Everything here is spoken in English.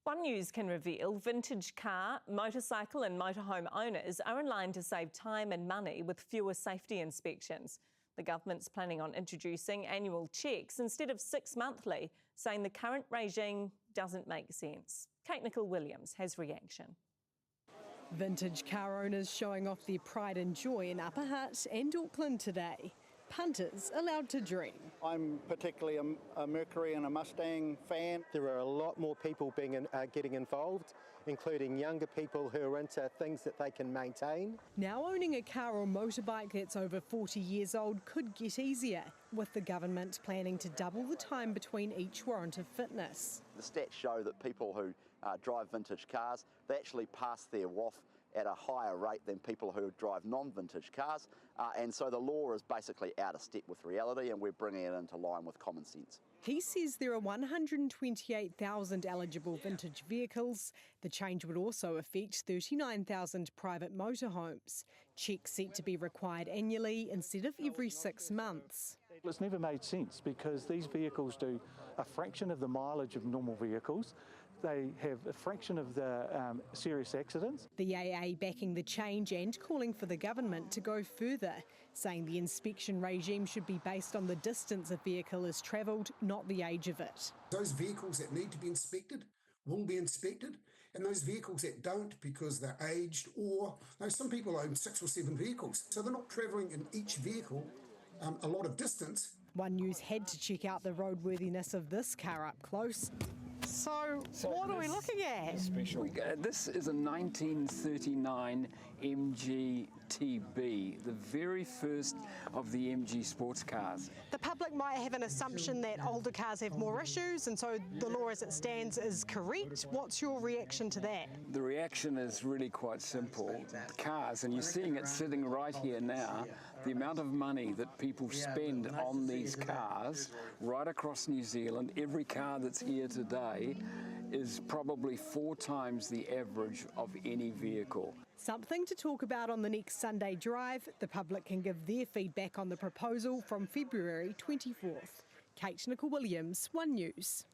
OneNews can reveal vintage car, motorcycle and motorhome owners are in line to save time and money with fewer safety inspections. The government's planning on introducing annual checks instead of 6 monthly, saying the current regime doesn't make sense. Kate Nicol-Williams has reaction. Vintage car owners showing off their pride and joy in Upper Hutt and Auckland today. Punters allowed to dream. I'm particularly a Mercury and a Mustang fan. There are a lot more people getting involved, including younger people who are into things that they can maintain. Now owning a car or motorbike that's over 40 years old could get easier, with the government planning to double the time between each warrant of fitness. The stats show that people who drive vintage cars, they actually pass their WoF at a higher rate than people who drive non-vintage cars, and so the law is basically out of step with reality, and we're bringing it into line with common sense. He says there are 128,000 eligible vintage vehicles. The change would also affect 39,000 private motorhomes. Checks set to be required annually instead of every 6 months. It's never made sense because these vehicles do a fraction of the mileage of normal vehicles. They have a fraction of the serious accidents. The AA backing the change and calling for the government to go further, saying the inspection regime should be based on the distance a vehicle has travelled, not the age of it. Those vehicles that need to be inspected will be inspected, and those vehicles that don't because they're aged, or some people own 6 or 7 vehicles, so they're not travelling in each vehicle a lot of distance. OneNews had to check out the roadworthiness of this car up close. So what are we looking at? This is a 1939 MG TB, the very first of the MG sports cars. The public might have an assumption that older cars have more issues, and so the law as it stands is correct. What's your reaction to that? The reaction is really quite simple. Cars, and you're seeing it sitting right here now, the amount of money that people spend on these cars right across New Zealand, every car that's here today is probably 4 times the average of any vehicle. Something to talk about on the next Sunday Drive. The public can give their feedback on the proposal from February 24th. Kate Nicol-Williams, OneNews.